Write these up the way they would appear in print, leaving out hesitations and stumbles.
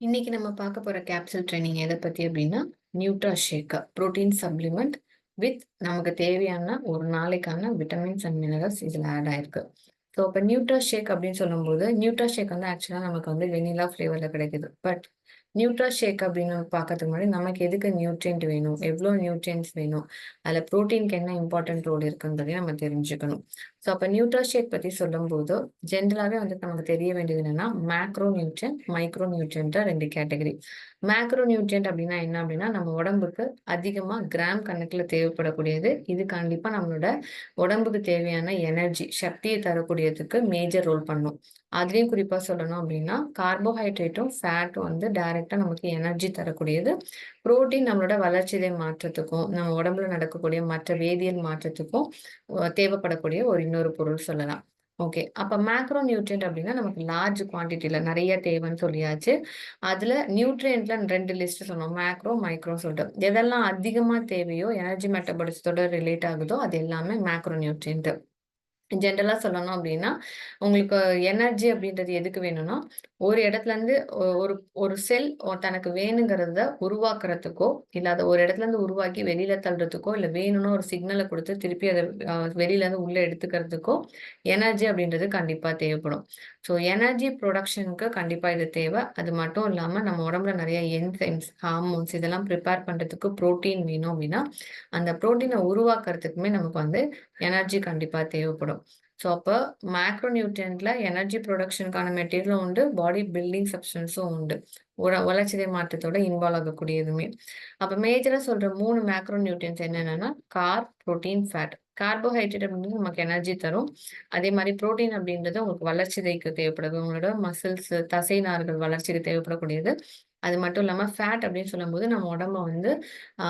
இன்னைக்கு நம்ம பார்க்க போற கேப்சூல் ட்ரெய்னிங் எத பத்தி அப்டின்னா, Nutra Shake protein supplement with நமக்கு தேவையான ஒரு நாளைக்கான விட்டமின்ஸ் அண்ட் மினரல்ஸ் இதுல ஆட் ஆயிருக்கு. ஸோ அப்ப நியூட்ரா ஷேக் அப்டின்னு சொல்லும்போது, நியூட்ரா ஷேக் வந்து ஆக்சுவலா நமக்கு வந்து வெண்ணிலா ஃப்ளேவர்ல கிடைக்குது. பட் நியூட்ரா ஷேக் அப்டின்னு பார்க்கறதுக்கு முன்னாடி நமக்கு எதுக்கு நியூட்ரியன்ட் வேணும்? எவ்ளோ நியூட்ரியன்ட்ஸ் வேணும்? அதுல புரோட்டீன்க்கு என்ன இம்பார்ட்டன்ட் ரோல் இருக்குன்றதையும் நம்ம தெரிஞ்சுக்கணும். ஸோ அப்ப நியூட்ரா ஷேக் பத்தி சொல்லும்போது, ஜென்ரலாவே வந்து நமக்கு தெரிய வேண்டியது என்னன்னா, மேக்ரோ நியூட்ரியன்ட், மைக்ரோ நியூட்ரியன்ட்டா 2 கேட்டகரி. மேக்ரோ நியூட்ரியன்ட் அப்டின்னா என்ன அப்டின்னா, நம்ம உடம்புக்கு அதிகமா கிராம் கணக்குல தேவைப்படக்கூடியது. இது கண்டிப்பா நம்மளோட உடம்புக்கு தேவையான எனர்ஜி, சக்திய தரக்கூடியதுக்கு மேஜர் ரோல் பண்ணும். அதுலயும் குறிப்பா சொல்லணும் அப்டின்னா, கார்போஹைட்ரேட்டும், ஃபேட்டும் வந்து டைரக்ட்டா நமக்கு எனர்ஜி தரக்கூடியது. புரோட்டீன் நம்மளோட வளர்சிதை மாற்றத்துக்கும், நம்ம உடம்புல நடக்கக்கூடிய மற்ற வேதியியல் மாற்றத்துக்கும் தேவைப்படக்கூடிய ஒரு இன்னொரு பொருள் சொல்லலாம். ஓகே. அப்ப மேக்ரோ நியூட்ரியன்ட் அப்டின்னா நமக்கு லார்ஜ் குவான்டிட்டில நெறைய தேவைன்னு சொல்லியாச்சு. அதுல நியூட்ரியன்ட்ல 2 லிஸ்ட் சொன்னோம். மேக்ரோ, மைக்ரோன்னு சொல்லிட்டு. எதெல்லாம் அதிகமா தேவையோ, எனர்ஜி மெட்டபாலிசத்தோட ரிலேட் ஆகுதோ, அது எல்லாமே மேக்ரோ நியூட்ரியன்ட். ஜென்ரலா சொல்லணும் அப்டின்னா, உங்களுக்கு எனர்ஜி அப்டின்றது எதுக்கு வேணும்னா, ஒரு இடத்துலருந்து ஒரு ஒரு செல் தனக்கு வேணுங்கிறத உருவாக்குறதுக்கோ, இல்ல அத ஒரு இடத்துலருந்து உருவாக்கி வெளில தள்றதுக்கோ, இல்ல வேணும்னு ஒரு சிக்னல குடுத்து திருப்பி அத வெளிலருந்து உள்ள எடுத்துக்கிறதுக்கோ, எனர்ஜி அப்டின்றது கண்டிப்பா தேவைப்படும். ஸோ எனர்ஜி புரொடக்ஷனுக்கு கண்டிப்பா இது தேவ. அது மட்டும் இல்லாம நம்ம உடம்புல நெறைய என்சைம்ஸ், ஹார்மோன்ஸ் இதெல்லாம் பிரிப்பேர் பண்றதுக்கு புரோட்டீன் வேணும் அப்டின்னா, அந்த புரோட்டீன உருவாக்குறதுக்குமே நமக்கு வந்து எனர்ஜி கண்டிப்பா தேவைப்படும். ஸோ அப்ப மேக்ரோ நியூட்ரியன்ட்ல எனர்ஜி புரொடக்ஷனுக்கான மெட்டீரியலும் உண்டு. பாடி பில்டிங் சப்ஸ்டன்ஸும் உண்டு. வளர்சிதை மாற்றத்தோட இன்வால்வ் ஆகக்கூடியதுமே. அப்ப மேஜரா சொல்ற 3 மேக்ரோ நியூட்ரியன்ட்ஸ் என்னென்னன்னா, கார்ப், புரோட்டீன், ஃபேட். கார்போஹைட்ரேட் அப்படின்றது நமக்கு எனர்ஜி தரும். அதே மாரி புரோட்டீன் அப்படின்றது உங்களுக்கு வளர்சிதைக்கு தேவைப்படுது. உங்களோட மசில்ஸ், தசை நார்கள் வளர்ச்சிக்கு தேவைப்படக்கூடியது. அது மட்டும் இல்லாம ஃபேட் அப்படின்னு சொல்லும்போது நம்ம உடம்ப வந்து ஆ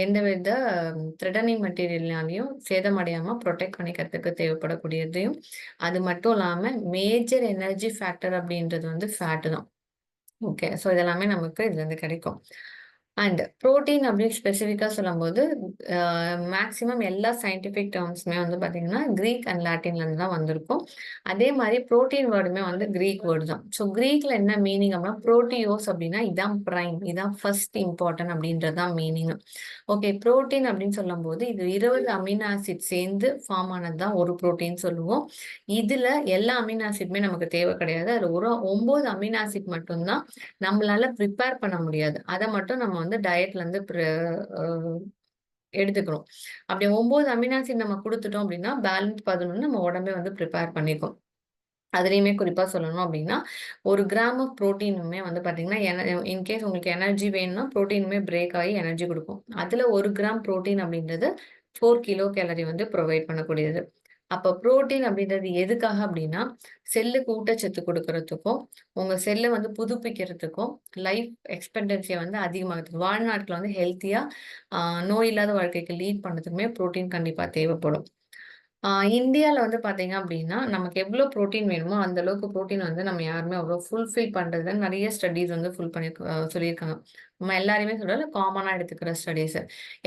எந்தவித த்ரெட்டனிங் மெட்டீரியல்னாலயும் சேதமடையாம புரொடெக்ட் பண்ணிக்கிறதுக்கு தேவைப்படக்கூடியதையும், அது மட்டும் இல்லாம மேஜர் எனர்ஜி ஃபேக்டர் அப்படின்றது வந்து ஃபேட் தான். ஓகே. ஸோ இதெல்லாமே நமக்கு இதுலருந்து கிடைக்கும். அண்ட் புரோட்டீன் அப்படின்னு ஸ்பெசிஃபிக்கா சொல்லும்போது, அ மேக்ஸிமம் எல்லா சயன்டிஃபிக் டெர்ம்ஸுமே வந்து பார்த்தீங்கன்னா, கிரீக் அண்ட் லாட்டின்லேருந்து தான் வந்திருக்கும். அதே மாரி புரோட்டீன் வேர்டுமே வந்து கிரீக் வேர்டு தான். ஸோ கிரீக்ல என்ன மீனிங் அப்படின்னா, புரோட்டியோஸ் அப்படின்னா இதான் பிரைம், இதான் ஃபர்ஸ்ட் இம்பார்ட்டன்ட் அப்படின்றது தான் மீனிங். ஓகே. புரோட்டீன் அப்படின்னு சொல்லும்போது, இது 20 அமினோ ஆசிட் சேர்ந்து ஃபார்ம் ஆனது தான் ஒரு புரோட்டீன் சொல்லுவோம். இதுல எல்லா அமினோ ஆசிட்டுமே நமக்கு தேவை கிடையாது. அதுல ஒரு 9 அமினோ ஆசிட் மட்டும் தான் நம்மளால ப்ரிப்பேர் பண்ண முடியாது. அத மட்டும் நம்ம வந்து டயட்லருந்து அ எடுத்துக்கணும். அப்படி 9 அமினோ ஆசிட் நம்ம குடுத்துட்டோம் அப்படின்னா, பேலன்ஸ் 11 நம்ம உடம்பே வந்து ப்ரிப்பேர் பண்ணிக்கும். அதுலயுமே குறிப்பா சொல்லணும் அப்டின்னா, 1 கிராம் ஆஃப் புரோட்டீனுமே வந்து பார்த்தீங்கன்னா, இன்கேஸ் உங்களுக்கு எனர்ஜி வேணும்னா, புரோட்டீனுமே பிரேக் ஆகி எனர்ஜி குடுக்கும். அதுல 1 கிராம் புரோட்டீன் அப்டின்றது 4 கிலோ கேலரி வந்து புரொவைட் பண்ணக்கூடியது. அப்ப புரோட்டீன் அப்டின்றது எதுக்காக அப்டின்னா, செல்லுக்கு ஊட்டச்சத்து குடுக்குறதுக்கும், உங்க செல்ல வந்து புதுப்பிக்கிறதுக்கும், லைஃப் எக்ஸ்பெக்டன்சிய வந்து அதிகமாக்குறதுக்கு, வாழ்நாட்கள வந்து ஹெல்த்தியா அ நோய் இல்லாத வாழ்க்கைக்கு லீட் பண்ணதுக்குமே புரோட்டீன் கண்டிப்பா தேவைப்படும். ஆ இந்தியால வந்து பார்த்தீங்க அப்டின்னா, நமக்கு எவ்ளோ புரோட்டீன் வேணுமோ, அந்த அளவுக்கு புரோட்டீன் வந்து நம்ம யாருமே அவ்ளோ ஃபுல்ஃபில் பண்றதில்ல. நெறைய ஸ்டடீஸ் வந்து ஃபுல் பண்ணி சொல்லியிருக்காங்க. நம்ம எல்லாரையுமே சொல்லல, காமனா எடுத்துக்கிற ஸ்டடீஸ்.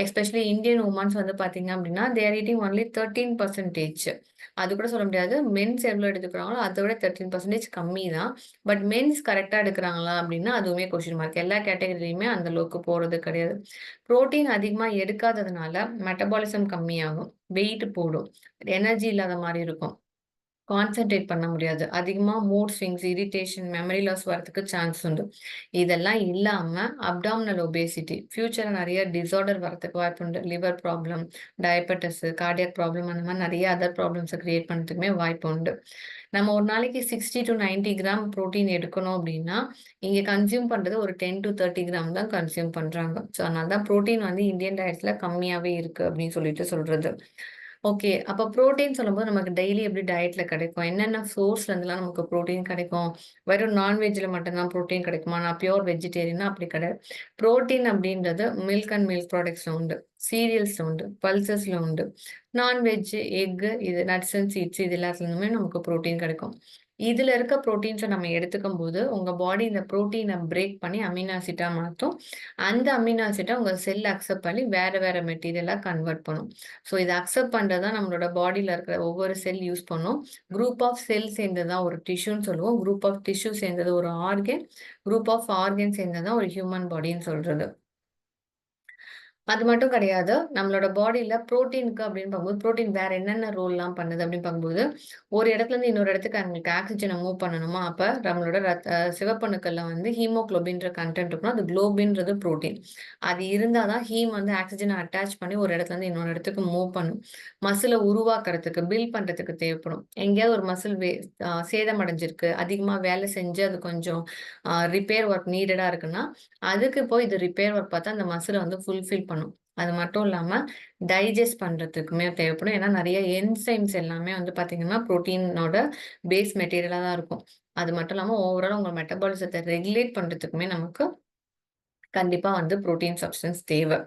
எஸ்பெஷலி இந்தியன் வுமன்ஸ் வந்து பார்த்தீங்க அப்டின்னா, தே ஆர் ஈட்டிங் ஒன்லி 13% அது கூட சொல்ல முடியாது. மென்ஸ் எவ்ளோ எடுத்துக்கிறாங்களோ, அத விட 13% கம்மி தான். பட் மென்ஸ் கரெக்ட்டா எடுக்குறாங்களா அப்டின்னா, அதுவுமே கொஸ்டின் மார்க். எல்லா கேட்டகரிலயுமே அந்த அளவுக்கு போறது கிடையாது. புரோட்டீன் அதிகமா எடுக்காததுனால மெட்டபாலிசம் கம்மியாகும். வெயிட் போடும். எனர்ஜி இல்லாத மாரி இருக்கும். கான்சன்ட்ரேட் பண்ண முடியாது. அதிகமா mood swings, irritation, memory loss வரதுக்கு சான்ஸ் உண்டு. இதெல்லாம் இல்லாம அப்டாமினல் ஒபேசிட்டி, ஃபியூச்சர்ல நெறைய டிஸார்டர் வரதுக்கு வாய்ப்புண்டு. Liver problem, diabetes, cardiac problem அந்த மாரி நெறைய அதர் ப்ராப்ளம்ஸ கிரியேட் பண்றதுக்குமே வாய்ப்பு உண்டு. நம்ம ஒரு நாளைக்கு 60 டூ 90 கிராம் புரோட்டீன் எடுக்கணும் அப்டின்னா, இங்க கன்சியூம் பண்றது ஒரு 10 டூ 30 கிராம் தான் கன்சியூம் பண்றாங்க. ஸோ அதனால தான் புரோட்டீன் வந்து இந்தியன் டயட்ஸ்ல கம்மியாவே இருக்கு அப்டின்னு சொல்லிட்டு சொல்றது. ஓகே. அப்ப புரோட்டீன் சொல்லும்போது நமக்கு டெய்லி எப்படி டயட்ல கிடைக்கும்? என்னென்ன சோர்ஸ்ல இருந்துலாம் நமக்கு புரோட்டீன் கிடைக்கும்? வெறும் நான்வெஜ்ல மட்டும் தான் புரோட்டீன் கிடைக்குமா? நான் பியூர் வெஜிடேரியன்னா அப்படி கிடையாது. புரோட்டீன் அப்படின்றது மில்க் அண்ட் மில்க் ப்ராடக்ட்ஸ்ல உண்டு. சீரியல்ஸ்ல உண்டு. பல்சஸ்ல உண்டு. நான்வெஜ், எக் இது நட்ஸ் அண்ட் சீட்ஸ் இது எல்லாத்துலருந்துமே நமக்கு புரோட்டீன் கிடைக்கும். இதுல இருக்க புரோட்டீன்ஸ நம்ம எடுத்துக்கும்போது, உங்க பாடி இந்த புரோட்டீன பிரேக் பண்ணி அமினோ ஆசிட்டா மாத்தும். அந்த அமினோ ஆசிட்ட உங்க செல் அக்செப்ட் பண்ணி வேற வேற மெட்டீரியலா கன்வெர்ட் பண்ணும். ஸோ இத அக்செப்ட் பண்றது தான் நம்மளோட பாடில இருக்கிற ஒவ்வொரு செல் யூஸ் பண்ணும். குரூப் ஆஃப் செல் சேர்ந்தது தான் ஒரு டிஷ்யூன்னு சொல்லுவோம். குரூப் ஆஃப் டிஷ்யூ சேர்ந்தது ஒரு ஆர்கன். குரூப் ஆஃப் ஆர்கன் சேர்ந்தது தான் ஒரு ஹியூமன் பாடின்னு சொல்றது. அது மட்டும் கிடையாது. நம்மளோட பாடியில புரோட்டீனுக்கு அப்படின்னு பார்க்கும்போது, புரோட்டீன் வேற என்னென்ன ரோல்லாம் பண்ணுது அப்படின்னு பார்க்கும்போது, ஒரு இடத்துலருந்து இன்னொரு இடத்துக்கு அவங்களுக்கு ஆக்ஸிஜன மூவ் பண்ணணுமா, அப்ப நம்மளோட சிவப்பணுக்கள்ல வந்து ஹீமோகுளோபின்ற கன்டென்ட் இருக்கணும். அது குளோபின்றது புரோட்டீன். அது இருந்தா தான் ஹீம் வந்து ஆக்ஸிஜன அட்டாச் பண்ணி ஒரு இடத்துலருந்து இன்னொரு இடத்துக்கு மூவ் பண்ணும். மசில உருவாக்குறதுக்கு, பில்ட் பண்றதுக்கு தேவைப்படும். எங்கேயாவது ஒரு மசில் சேதமடைஞ்சிருக்கு, அதிகமா வேலை செஞ்சு அது கொஞ்சம் ரிப்பேர் ஒர்க் நீடடா இருக்குன்னா, அதுக்கு போய் இது ரிப்பேர் ஒர்க் பார்த்தா அந்த மசில வந்து ஃபுல்ஃபில் பண்ணும். அது மட்டும் இல்லாம டைஜெஸ்ட் பண்றதுக்குமே தேவைப்படும். ஏன்னா நெறைய என்சைம்ஸ் எல்லாமே வந்து பார்த்தீங்கன்னா, புரோட்டீனோட பேஸ் மெட்டீரியலா தான் இருக்கும். அது மட்டும் இல்லாம ஓவரால் உங்க மெட்டபாலிசத்த ரெகுலேட் பண்றதுக்குமே நமக்கு கண்டிப்பா வந்து புரோட்டீன் சப்ஸ்டன்ஸ் தேவ.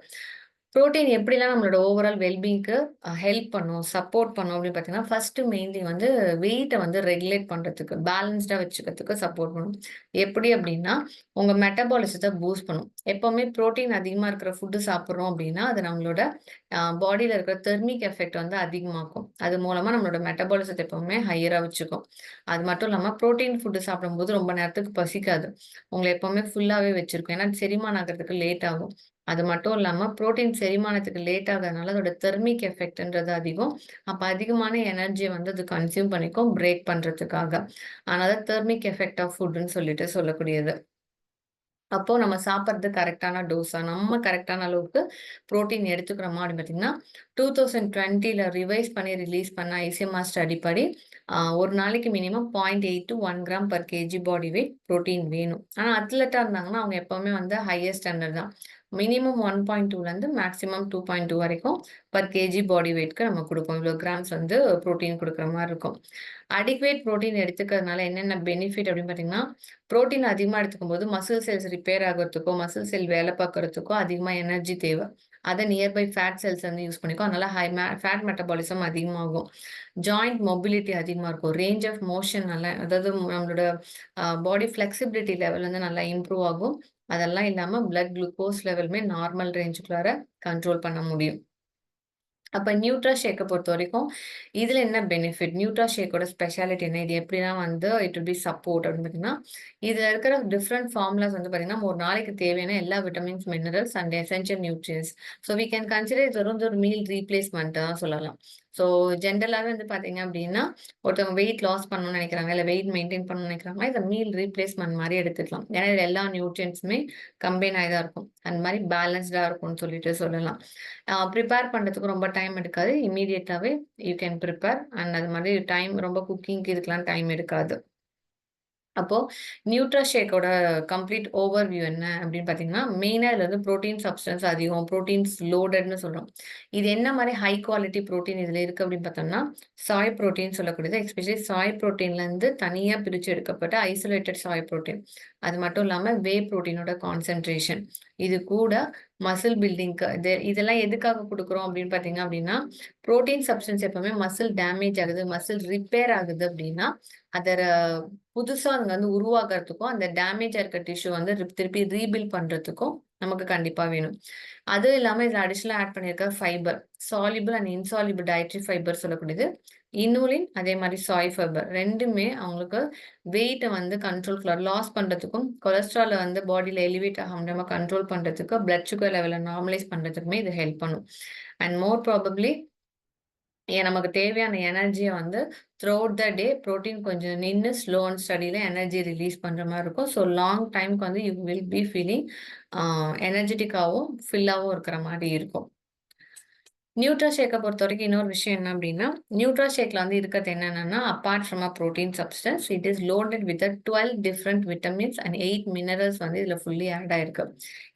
புரோட்டீன் எப்படிலாம் நம்மளோட ஓவரால் வெல்பீயிங்க்கு ஹெல்ப் பண்ணும், சப்போர்ட் பண்ணும் அப்படின்னு பார்த்தீங்கன்னா, ஃபர்ஸ்ட் மெயின்லி வந்து வெயிட்ட வந்து ரெகுலேட் பண்றதுக்கு, பேலன்ஸ்டா வச்சுக்கிறதுக்கு சப்போர்ட் பண்ணும். எப்படி அப்படின்னா, உங்க மெட்டபாலிசத்த பூஸ்ட் பண்ணும். எப்பவுமே புரோட்டீன் அதிகமா இருக்கிற ஃபுட் சாப்பிடுறோம் அப்படின்னா, அது நம்மளோட பாடியில இருக்கிற தெர்மிக் எஃபெக்ட் வந்து அதிகமாக்கும். அது மூலமா நம்மளோட மெட்டபாலிசத்த எப்பவுமே ஹையரா வச்சுக்கும். அது மட்டும் இல்லாம புரோட்டீன் ஃபுட் சாப்பிடும்போது ரொம்ப நேரத்துக்கு பசிக்காது. உங்கள எப்பவுமே ஃபுல்லாவே வச்சிருக்கும். ஏன்னா செரிமானம் ஆகுறதுக்கு லேட் ஆகும். அது மட்டும் இல்லாம புரோட்டீன் செரிமானத்துக்கு லேட் ஆகுறதுனால அதோட தெர்மிக் எஃபெக்ட்ன்றது அதிகம். அப்ப அதிகமான எனர்ஜிய வந்து அது கன்சியூம் பண்ணிக்கும் பிரேக் பண்றதுக்காக. அதனால தெர்மிக் எஃபெக்ட் ஆஃப் ஃபுட்ன்னு சொல்லிட்டு சொல்லக்கூடியது. அப்போ நம்ம சாப்பிடுறது கரெக்ட்டான டோஸா? நம்ம கரெக்ட்டான அளவுக்கு புரோட்டீன் எடுத்துக்கிறோமா? அப்படின்னு பார்த்தீங்கன்னா, 2020ல ரிவைஸ் பண்ணி ரிலீஸ் பண்ண ஐசிஎம்ஆர் ஸ்டடி படி, ஒரு நாளைக்கு minimum 0.8 to 1 gram per KG body weight protein வேணும். ஆனா அத்லட்டா இருந்தாங்கன்னா, அவங்க எப்பவுமே வந்து ஹையர் ஸ்டாண்டர்ட் தான். மினிமம் 1.2லேருந்து மேக்ஸிமம் 2.2 வரைக்கும் பெர் கேஜி பாடி வெயிட்க்கு நம்ம குடுப்போம். இவ்வளோ கிராம்ஸ் வந்து புரோட்டீன் குடுக்குற மாரி இருக்கும். அடிக்வேட் புரோட்டீன் எடுத்துக்கிறதுனால என்னென்ன பெனிஃபிட் அப்படின்னு பார்த்தீங்கன்னா, புரோட்டீன் அதிகமா எடுத்துக்கும்போது மசில் செல்ஸ் ரிப்பேர் ஆகுறதுக்கோ, மசில் செல் வேலை பார்க்கறதுக்கோ அதிகமா எனர்ஜி தேவை. அத நியர்பை ஃபேட் செல்ஸ் வந்து யூஸ் பண்ணிக்கும். அதனால ஃபேட் மெட்டபாலிசம் அதிகமாகும். ஜாயிண்ட் மொபிலிட்டி அதிகமா இருக்கும். ரேஞ்ச் ஆஃப் மோஷன் நல்லா அதாவது நம்மளோட பாடி ஃப்ளெக்சிபிலிட்டி லெவல் வந்து நல்லா இம்ப்ரூவ் ஆகும். அதெல்லாம் இல்லாம பிளட் குளுக்கோஸ் லெவலுமே நார்மல் ரேஞ்சுக்குள்ளார கண்ட்ரோல் பண்ண முடியும். அப்ப நியூட்ராஷேக்க பொறுத்தவரைக்கும், இதுல என்ன பெனிஃபிட்? நியூட்ராஷேக்கோட ஸ்பெஷாலிட்டி என்ன? இது எப்படிலாம் வந்து இட் வில் பி சப்போர்ட் அப்படின்னு பார்த்தீங்கன்னா, இதுல இருக்கிற டிஃபரெண்ட் ஃபார்முலாஸ் வந்து பார்த்தீங்கன்னா, ஒரு நாளைக்கு தேவையான எல்லா vitamins, minerals and essential nutrients. So we can consider இது வந்து ஒரு மீல் ரீப்ளேஸ்மெண்ட் தான் சொல்லலாம். ஸோ ஜென்ரலாவே வந்து பார்த்தீங்க அப்படின்னா, ஒருத்தவங்க வெயிட் லாஸ் பண்ணணும்னு நினைக்கிறாங்க, இல்ல வெயிட் மெயின்டெயின் பண்ணணும்னு நினைக்கிறாங்கன்னா, இத மீல் ரீப்ளேஸ்மெண்ட் மாரி எடுத்துக்கலாம். ஏன்னா, இதுல எல்லா நியூட்ரியன்ட்ஸுமே கம்பைன் ஆயி தான் இருக்கும். அந்த மாரி பேலன்ஸ்டா இருக்கும்னு சொல்லிட்டு சொல்லலாம். ப்ரிப்பேர் பண்றதுக்கு ரொம்ப டைம் எடுக்காது. இம்மீடியட்டாவே யூ கேன் பிரிப்பேர் அண்ட் அது மாதிரி டைம் ரொம்ப குக்கிங்க்கு இதுக்கெல்லாம் டைம் எடுக்காது. அப்போ நியூட்ராஷேக்கோட கம்ப்ளீட் ஓவர்வியூ என்ன அப்படின்னு பார்த்தீங்கன்னா, மெயினா இதுல வந்து புரோட்டீன் சப்ஸ்டன்ஸ் அதிகம். புரோட்டீன்ஸ் லோடட்ன்னு சொல்றோம். இது என்ன மாரி ஹை குவாலிட்டி புரோட்டீன் இதுல இருக்கு அப்படின்னு பார்த்தோம்னா, சாய் புரோட்டீன் சொல்லக்கூடியது. எஸ்பெஷலி சாய் புரோட்டீன்லேருந்து தனியா பிரிச்சு எடுக்கப்பட்ட ஐசோலேட்டட் சாய் புரோட்டீன். அது மட்டும் இல்லாம வே புரோட்டீனோட கான்சன்ட்ரேஷன். இது கூட மசில் பில்டிங்க்கு இதெல்லாம் எதுக்காக குடுக்குறோம் அப்படின்னு பார்த்தீங்க அப்படின்னா, புரோட்டீன் சப்ஸ்டன்ஸ் எப்பவுமே மசில் டேமேஜ் ஆகுது, மசில் ரிப்பேர் ஆகுது அப்படின்னா, அதர புதுசா அங்க வந்து உருவாகுறதுக்கும், அந்த டேமேஜா இருக்க டிஷ்யூ வந்து திருப்பி ரீபில்ட் பண்றதுக்கும் நமக்கு கண்டிப்பா வேணும். அதுவும் இல்லாம இதுல அடிஷனலா ஆட் பண்ணியிருக்க fibre. Soluble and இன்சால்யுபிள் dietary fibre சொல்லக்கூடியது. இனுலின் அதே மாரி சாய் ஃபைபர் 2மே அவங்களுக்கு வெயிட்ட வந்து கண்ட்ரோல் லாஸ் பண்றதுக்கும், கொலஸ்ட்ரால வந்து பாடியில எலிவேட் ஆகாம கண்ட்ரோல் பண்றதுக்கு, பிளட் சுகர் லெவல நார்மலைஸ் பண்றதுக்குமே இது ஹெல்ப் பண்ணும். அண்ட் மோர் ப்ராபப்ளி நமக்கு தேவையான எனர்ஜிய வந்து throughout the day protein கொஞ்சம் நின்னு ஸ்லோ அண்ட் ஸ்டடில எனர்ஜி ரிலீஸ் பண்ற மாரி இருக்கும். ஸோ லாங் டைம்க்கு வந்து you will be feeling a எனர்ஜெட்டிக்காவும், ஃபில்லாவும் இருக்கிற மாரி இருக்கும். நியூட்ராஷேக்க பொறுத்தவரைக்கும் இன்னொரு விஷயம் என்ன அப்டின்னா, நியூட்ராஷேக்ல வந்து இருக்கிறது என்னென்னன்னா, apart from protein substance, it is loaded with 12 different vitamins and 8 minerals வந்து இதுல ஃபுல்லி ஆட் ஆயிருக்கு.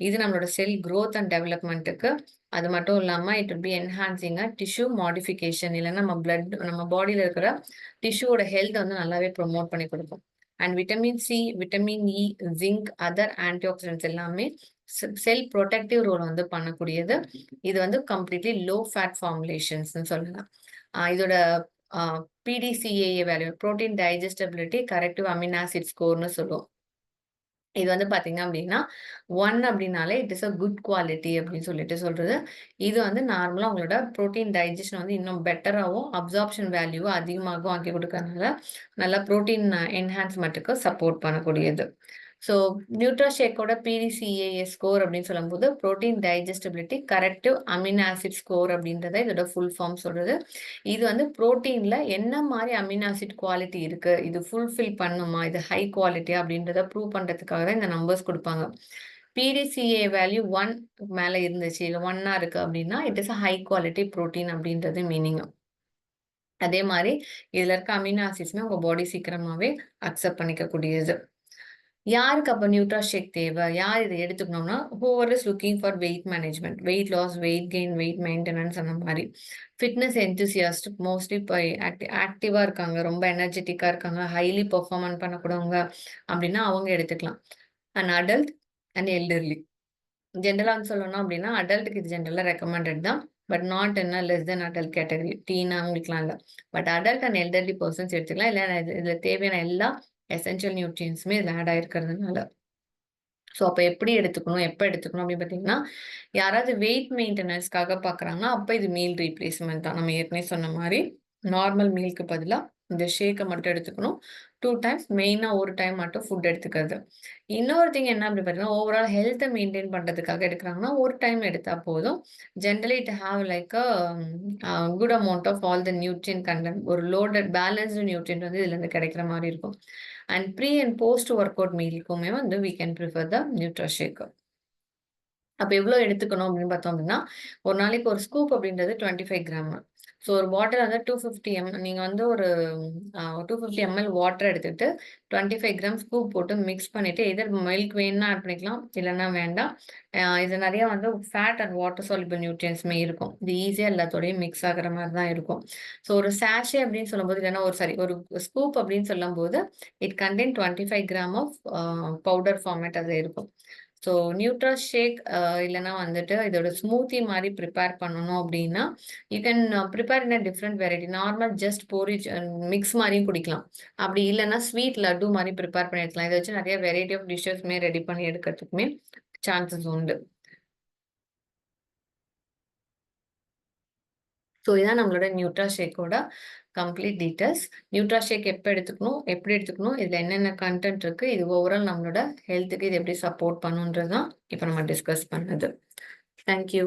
இது நம்மளோட செல் குரோத் அண்ட் டெவலப்மென்ட்க்கு, அது மட்டும் இல்லாம it will be enhancing tissue modification இல்லன்னா நம்ம பாடியில இருக்கிற டிஷ்யூவோட ஹெல்த் வந்து நல்லாவே ப்ரமோட் பண்ணி குடுக்கும். And vitamin C, vitamin E, zinc, other anti accidents எல்லாமே செல் புரொடெக்டிவ் ரோல் வந்து பண்ணக்கூடியது. இது வந்து கம்ப்ளீட்லி லோ ஃபேட் ஃபார்முலேஷன்ஸ்ன்னு சொல்லலாம். இதோட PDCAA value, protein digestibility corrective amino acid ஸ்கோர்னு சொல்லுவோம். இது வந்து பார்த்தீங்க அப்படின்னா 1 அப்படின்னாலே it is a good quality அப்படின்னு சொல்லிட்டு சொல்றது. இது வந்து நார்மலா உங்களோட புரோட்டீன் டைஜஷன் வந்து இன்னும் பெட்டராவும், அப்சார்ப்ஷன் வேல்யூவும் அதிகமாகவும் ஆக்கி குடுக்கறனால, நல்லா புரோட்டீன் என்ஹான்ஸ்மென்ட்க்கு சப்போர்ட் பண்ணக்கூடியது. ஸோ நியூட்ராஷேக்கோட PDCAA ஸ்கோர் அப்படின்னு சொல்லும்போது, protein digestibility corrective amino acid score அப்படின்றத இதோட ஃபுல் ஃபார்ம் சொல்றது. இது வந்து புரோட்டீன்ல என்ன மாரி அமினோ ஆசிட் குவாலிட்டி இருக்கு, இது ஃபுல்ஃபில் பண்ணுமா, இது ஹை குவாலிட்டியா அப்படின்றத ப்ரூவ் பண்றதுக்காக தான் இந்த நம்பர்ஸ் குடுப்பாங்க. PDCA வேல்யூ 1 மேல இருந்துச்சு, இல்ல 1ஆ இருக்கு அப்படின்னா, it is a high quality protein அப்படின்றது மீனிங். அதே மாரி இதுல இருக்க அமினோ ஆசிட்ஸ்மே உங்க பாடி சீக்கிரமாவே அக்செப்ட் பண்ணிக்கக்கூடியது. யாருக்கு அப்ப நியூட்ராஷேக் தேவை? யார் இத எடுத்துக்கணும்னா, whoever is looking for weight management, weight loss, weight gain, weight maintenance அந்த மாரி. ஃபிட்னஸ் என்தூசியாஸ்ட் மோஸ்ட்லி இப்ப ஆக்டிவா இருக்காங்க, ரொம்ப எனர்ஜெட்டிக்கா இருக்காங்க, ஹைலி பெர்ஃபார்மன்ஸ் பண்ணக்கூடியவங்க அப்படின்னா அவங்க எடுத்துக்கலாம். And adult and elderly. ஜெனரலா வந்து சொல்லணும் அப்படின்னா, அடல்ட்க்கு இது ஜெனரலா ரெக்கமெண்டட் தான். But not in a less then adult category. Teen அவங்களுக்குலாம் இல்ல. But adult and elderly persons எடுத்துக்கலாம். இல்ல இதுல தேவையான எல்லா எசென்ஷியல் நியூட்ரியன்ட்ஸுமே இதுல ஆட் ஆயிருக்கிறதுனால. ஸோ அப்ப எப்படி எடுத்துக்கணும்? எப்ப எடுத்துக்கணும் அப்படின்னு பார்த்தீங்கன்னா, யாராவது வெயிட் மெயின்டெனன்ஸ்க்காக பார்க்குறாங்கன்னா, அப்ப இது மீல் ரீப்ளேஸ்மென்ட் தான். நம்ம ஏற்கனவே சொன்ன மாரி, நார்மல் மீல்க்கு பதிலா இந்த ஷேக்க மட்டும் எடுத்துக்கணும். 2 டைம்ஸ் மெயினா ஒரு டைம் மட்டும் ஃபுட் எடுத்துக்கிறது. இன்னொரு திங் என்ன அப்படி பார்த்தீங்கன்னா, ஓவரால் ஹெல்த்த மெயின்டெயின் பண்றதுக்காக எடுக்குறாங்கன்னா, ஒரு டைம் எடுத்தா போதும். Generally it have like good amount of all the nutrient content. ஒரு லோடட் பேலன்ஸ்டு நியூட்ரியன்ட் வந்து இதுலருந்து கிடைக்கிற மாரி இருக்கும். And pre and post workout மீலுக்குமே வந்து we can prefer the Nutrashake. அப்ப எவ்வளோ எடுத்துக்கணும் அப்படின்னு பார்த்தோம் அப்படின்னா, ஒரு நாளைக்கு ஒரு ஸ்கூப் அப்படின்றது 25 கிராம். ஸோ ஒரு பாட்டில் வந்து 250 நீங்க வந்து ஒரு 250 ml வாட்டர் எடுத்துட்டு 25 கிராம் ஸ்கூப் போட்டு மிக்ஸ் பண்ணிட்டு எதர் மில்க் வேணும்னா ஆட் பண்ணிக்கலாம். இல்லன்னா வேண்டாம். இது நெறைய வந்து ஃபேட் அண்ட் வாட்டர் சால்யுபிள் நியூட்ரியன்ட்ஸ்மே இருக்கும். இது ஈஸியா எல்லாத்தோடயும் மிக்ஸ் ஆகுற மாரி தான் இருக்கும். ஸோ ஒரு சாஷே அப்படின்னு சொல்லும்போது இல்லன்னா ஒரு ஸ்கூப் அப்படின்னு சொல்லும்போது, it contain 25 gram of powder format அதுல இருக்கும். ஸோ நியூட்ராஷேக் இல்லன்னா வந்துட்டு இதோட ஸ்மூத்தி மாரி ப்ரிப்பேர் பண்ணணும் அப்டின்னா, you can prepare in a different variety. Normal just போரிஜ் mix மாரியும் குடிக்கலாம். அப்டி இல்லன்னா ஸ்வீட் லட்டு மாரி ப்ரிப்பேர் பண்ணி எடுக்கலாம். இத வச்சு நெறைய வெரைட்டி ஆஃப் டிஷ்ஷஸ்மே ரெடி பண்ணி எடுக்கிறதுக்குமே சான்சஸ் உண்டு. ஸோ இதான் நம்மளோட நியூட்ராஷேக்கோட கம்ப்ளீட் டீட்டெயில்ஸ். நியூட்ராஷேக் எப்ப எடுத்துக்கணும்? எப்படி எடுத்துக்கணும்? இதுல என்னென்ன கன்டென்ட் இருக்கு? இது ஓவரால் நம்மளோட ஹெல்த்துக்கு இது எப்படி சப்போர்ட் பண்ணுன்றது தான் இப்ப நம்ம டிஸ்கஸ் பண்ணது. Thank you.